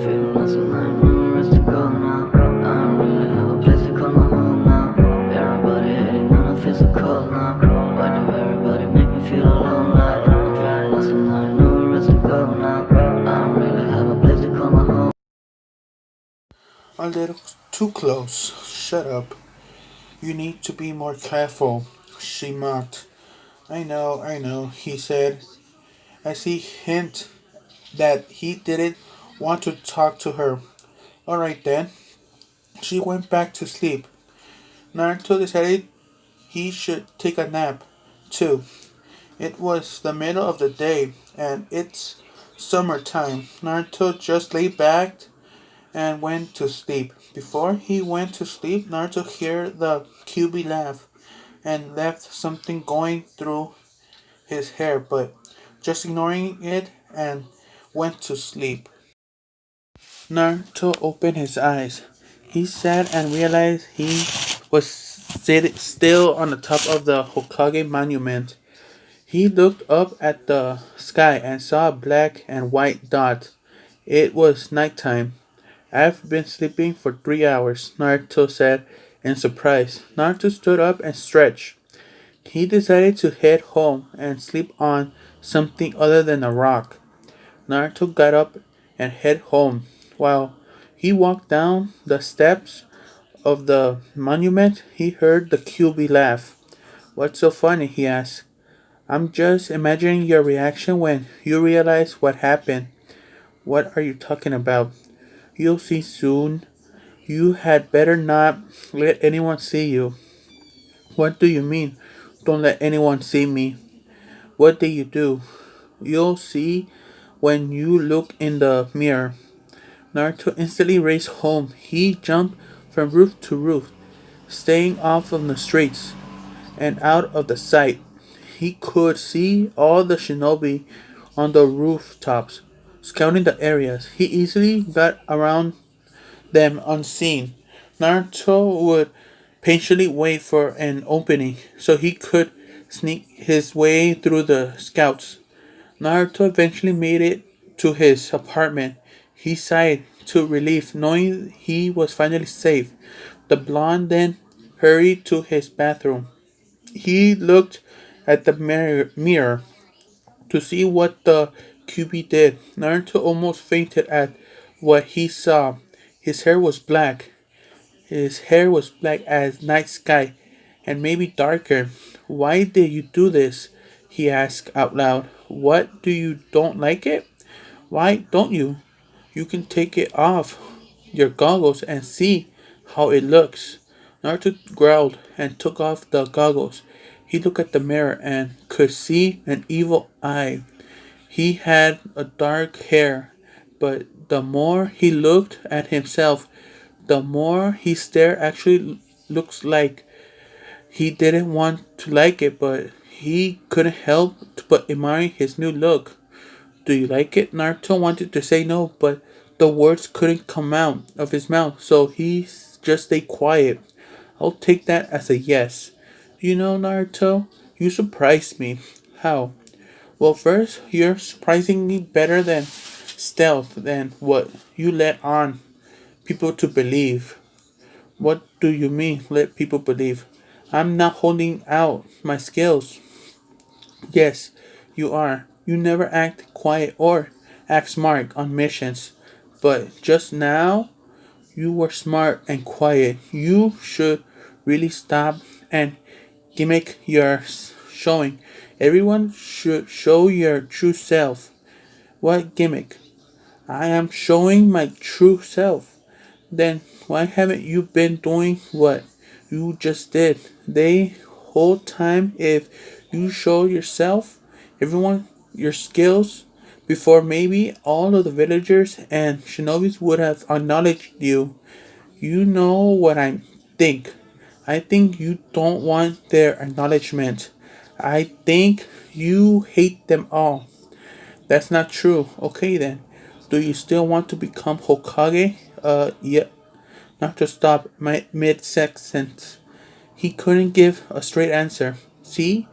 feeling lost and I know where else to go now. I don't really have a place to call my home now. Everybody hating on I feel so cold now. Why do everybody make me feel alone? Like I'm feeling lost and I know where else to go now. I don't really have a place to call my home. A little too close. Shut up. You need to be more careful, she mocked. I know, he said, as he hinted that he didn't want to talk to her. Alright then. She went back to sleep. Naruto decided he should take a nap, too. It was the middle of the day, and it's summertime. Naruto just lay back and went to sleep. Before he went to sleep, Naruto heard the QB laugh and left something going through his hair, but just ignoring it and went to sleep. Naruto opened his eyes. He sat and realized he was still on the top of the Hokage monument. He looked up at the sky and saw a black and white dot. It was nighttime. I've been sleeping for 3 hours, Naruto said in surprise. Naruto stood up and stretched. He decided to head home and sleep on something other than a rock. Naruto got up and head home. While he walked down the steps of the monument, he heard the QB laugh. What's so funny? He asked. I'm just imagining your reaction when you realize what happened. What are you talking about? You'll see soon. You had better not let anyone see you. What do you mean? Don't let anyone see me. What did you do? You'll see when you look in the mirror. Naruto instantly raced home. He jumped from roof to roof, staying off of the streets and out of the sight. He could see all the shinobi on the rooftops, scouting the areas. He easily got around them unseen. Naruto would patiently wait for an opening so he could sneak his way through the scouts. Naruto eventually made it to his apartment. He sighed to relief, knowing he was finally safe. The blonde then hurried to his bathroom. He looked at the mirror to see what the QB did. Naruto almost fainted at what he saw. His hair was black. His hair was black as night sky and maybe darker. Why did you do this? He asked out loud. What, do you don't like it? Why don't you? You can take it off your goggles and see how it looks. Naruto growled and took off the goggles. He looked at the mirror and could see an evil eye. He had a dark hair, but the more he looked at himself, the more he stared actually looks like he didn't want to like it, but he couldn't help but admire his new look. Do you like it? Naruto wanted to say no, but the words couldn't come out of his mouth, so he just stayed quiet. I'll take that as a yes. You know, Naruto, you surprised me. How? Well, first, you're surprisingly better than stealth than what you let on people to believe. What do you mean, let people believe? I'm not holding out my skills. Yes, you are. You never act quiet or act smart on missions. But just now, you were smart and quiet. You should really stop and gimmick your showing. Everyone should show your true self. What gimmick? I am showing my true self. Then why haven't you been doing what you just did? The whole time if you show yourself, everyone your skills before maybe all of the villagers and shinobis would have acknowledged you. You know what I think. I think you don't want their acknowledgement. I think you hate them all. That's not true. Okay then. Do you still want to become Hokage? Yeah. Not to stop my mid sentence. He couldn't give a straight answer. See?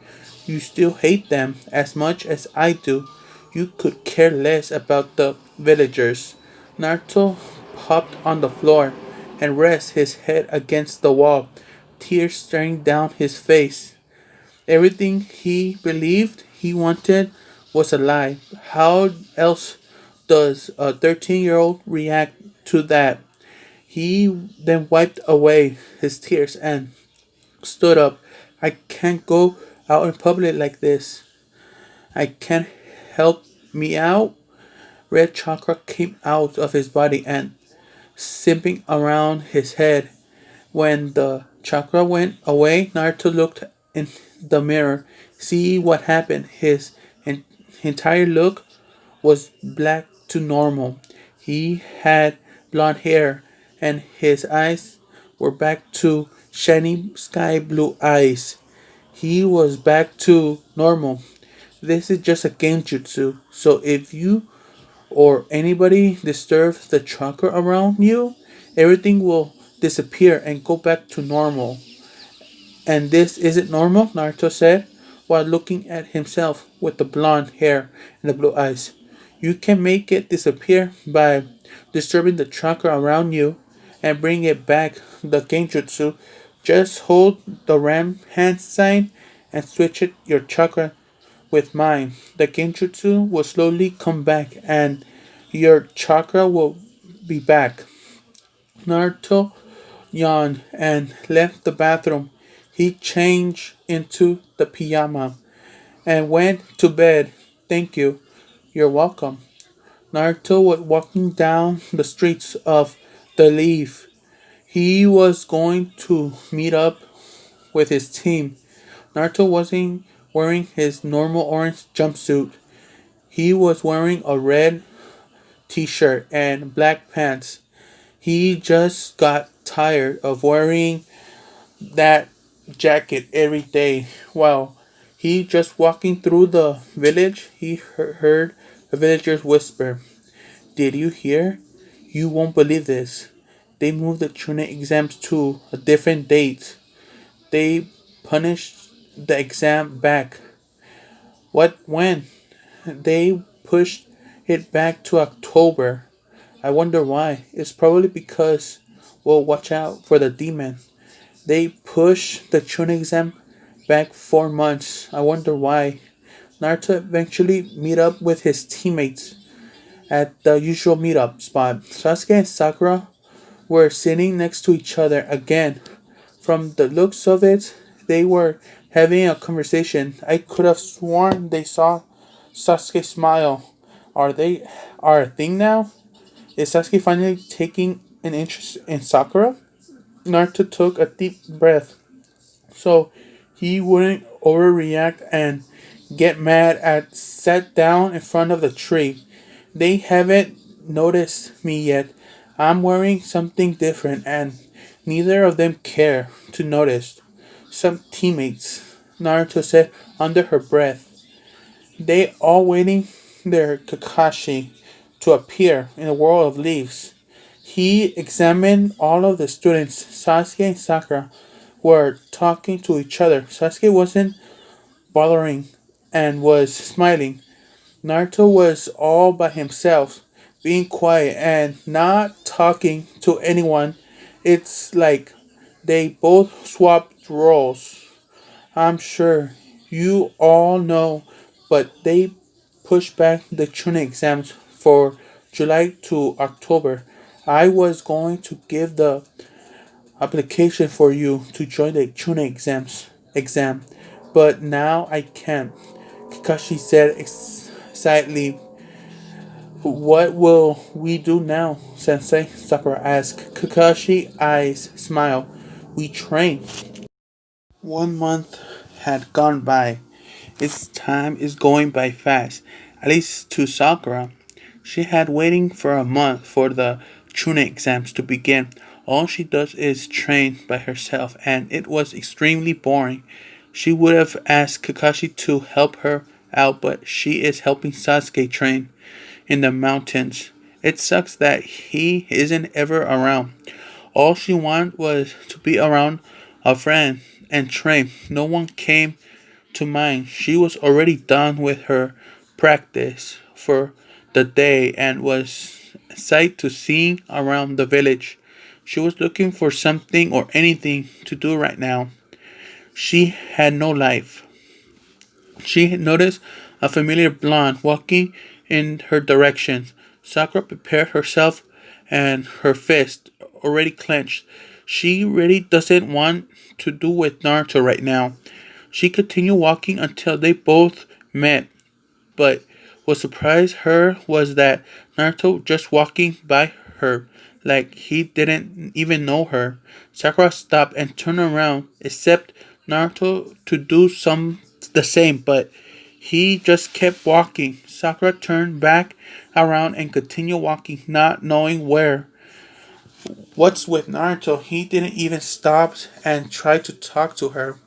You still hate them as much as I do. You could care less about the villagers. Naruto hopped on the floor and rested his head against the wall, tears staring down his face. Everything he believed he wanted was a lie. How else does a 13-year-old react to that? He then wiped away his tears and stood up. I can't go out in public like this. I can't help me out. Red chakra came out of his body and sipping around his head. When the chakra went away, Naruto looked in the mirror. See what happened. His entire look was black to normal. He had blonde hair, and his eyes were back to shiny sky blue eyes. He was back to normal. This is just a genjutsu. So if you or anybody disturbs the chakra around you, everything will disappear and go back to normal. And this isn't normal, Naruto said, while looking at himself with the blonde hair and the blue eyes. You can make it disappear by disturbing the chakra around you and bring it back. The genjutsu. Just hold the ram hand sign and switch it your chakra with mine. The genjutsu will slowly come back and your chakra will be back. Naruto yawned and left the bathroom. He changed into the pajama and went to bed. Thank you. You're welcome. Naruto was walking down the streets of the Leaf. He was going to meet up with his team. Naruto wasn't wearing his normal orange jumpsuit. He was wearing a red t-shirt and black pants. He just got tired of wearing that jacket every day. While he just walking through the village, he heard a villager's whisper. Did you hear? You won't believe this. They moved the Chunin exams to a different date. They punished the exam back. What when? They pushed it back to October. I wonder why. It's probably because, well, watch out for the demon. They pushed the Chunin exam back 4 months. I wonder why. Naruto eventually meet up with his teammates at the usual meetup spot. Sasuke and Sakura were sitting next to each other again. From the looks of it, they were having a conversation. I could have sworn they saw Sasuke smile. Are a thing now? Is Sasuke finally taking an interest in Sakura? Naruto took a deep breath so he wouldn't overreact and get mad and sat down in front of the tree. They haven't noticed me yet. I'm wearing something different and neither of them care to notice. Some teammates, Naruto said under her breath. They all waiting their Kakashi to appear in the world of leaves. He examined all of the students. Sasuke and Sakura were talking to each other. Sasuke wasn't bothering and was smiling. Naruto was all by himself, being quiet and not talking to anyone. It's like they both swapped roles. I'm sure you all know, but they pushed back the Chunin exams for July to October. I was going to give the application for you to join the Chunin exam, but now I can't. Kakashi said excitedly. What will we do now, Sensei? Sakura asked. Kakashi eyes smile. We train. 1 month had gone by. Its time is going by fast, at least to Sakura. She had waiting for a month for the Chunin exams to begin. All she does is train by herself, and it was extremely boring. She would have asked Kakashi to help her out, but she is helping Sasuke train in the mountains. It sucks that he isn't ever around. All she wanted was to be around a friend and train. No one came to mind. She was already done with her practice for the day sight to seeing around the village. She was looking for something or anything to do right now. She had no life. She had noticed a familiar blonde walking in her direction. Sakura prepared herself and her fist already clenched. She really doesn't want to do with Naruto right now. She continued walking until they both met, but what surprised her was that Naruto just walking by her like he didn't even know her. Sakura stopped and turned around, except Naruto to do the same, but he just kept walking. Sakura turned back around and continued walking, not knowing where. What's with Naruto? He didn't even stop and try to talk to her.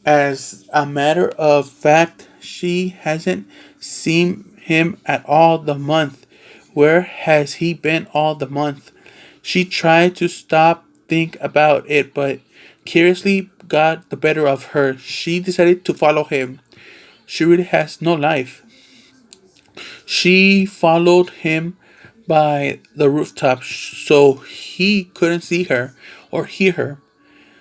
As a matter of fact, she hasn't seen him at all the month. Where has he been all the month? She tried to stop think about it, but curiously got the better of her. She decided to follow him. She really has no life. She followed him by the rooftop so he couldn't see her or hear her.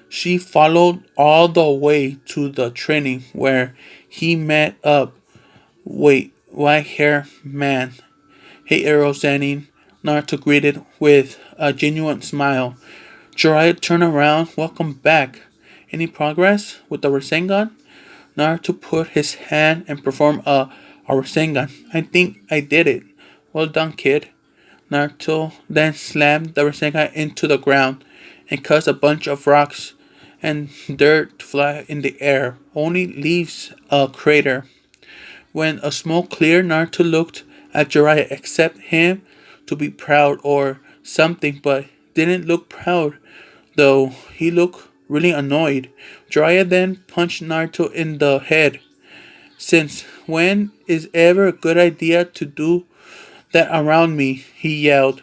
She followed all the way to the training where he met up. Wait, white hair man. Hey, Arrow Zenin. Naruto greeted with a genuine smile. Jiraiya turned around. Welcome back. Any progress with the Rasengan? Naruto put his hand and performed a Rasengan. I think I did it. Well done, kid. Naruto then slammed the Rasengan into the ground and caused a bunch of rocks and dirt to fly in the air. Only leaves a crater. When a smoke cleared, Naruto looked at Jiraiya, except him to be proud or something, but didn't look proud, though he looked really annoyed. Jiraiya then punched Naruto in the head. Since when is ever a good idea to do that around me? He yelled.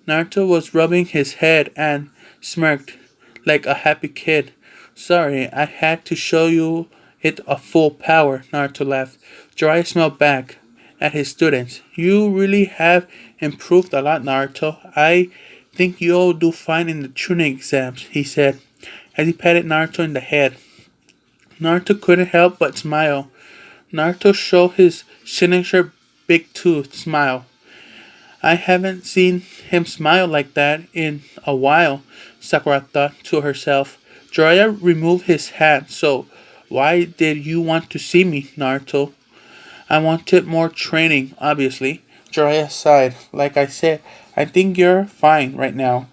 Naruto was rubbing his head and smirked like a happy kid. Sorry, I had to show you it a full power, Naruto laughed. Jiraiya smiled back at his students. You really have improved a lot, Naruto. I think you'll do fine in the tuning exams, he said, as he patted Naruto in the head. Naruto couldn't help but smile. Naruto showed his signature big tooth smile. I haven't seen him smile like that in a while, Sakura thought to herself. Jiraiya removed his hat, so why did you want to see me, Naruto? I wanted more training, obviously. Jiraiya sighed. Like I said, I think you're fine right now,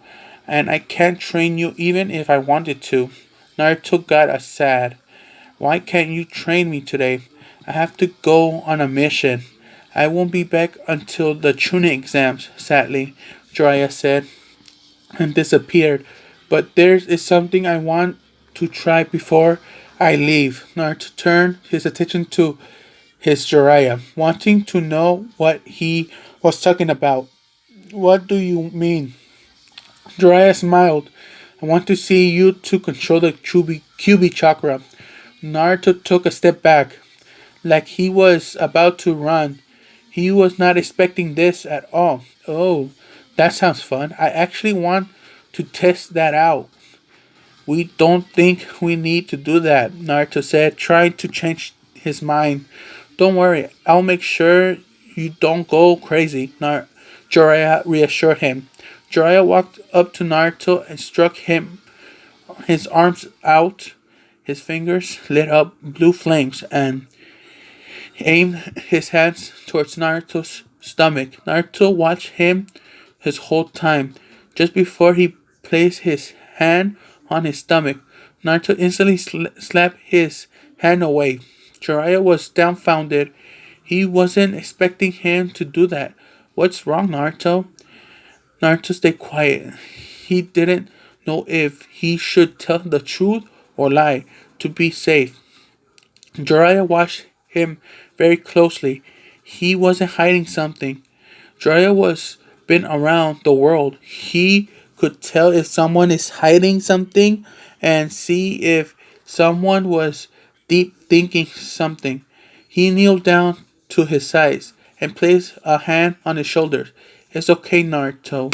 and I can't train you even if I wanted to. Naruto got a sad. Why can't you train me today? I have to go on a mission. I won't be back until the tuning exams, sadly, Jiraiya said, and disappeared. But there is something I want to try before I leave. Naruto turned his attention to his Jiraiya, wanting to know what he was talking about. What do you mean? Jiraiya smiled. I want to see you to control the QB chakra. Naruto took a step back, like he was about to run. He was not expecting this at all. Oh, that sounds fun. I actually want to test that out. We don't think we need to do that, Naruto said, trying to change his mind. Don't worry, I'll make sure you don't go crazy, Jiraiya reassured him. Jiraiya walked up to Naruto and struck him, his arms out. His fingers lit up blue flames and aimed his hands towards Naruto's stomach. Naruto watched him his whole time. Just before he placed his hand on his stomach, Naruto instantly slapped his hand away. Jiraiya was dumbfounded. He wasn't expecting him to do that. What's wrong, Naruto? Naruto stayed quiet. He didn't know if he should tell the truth or lie to be safe. Jiraiya watched him very closely. He wasn't hiding something. Jiraiya was been around the world. He could tell if someone is hiding something and see if someone was deep thinking something. He kneeled down to his sides and placed a hand on his shoulders. It's okay, Naruto.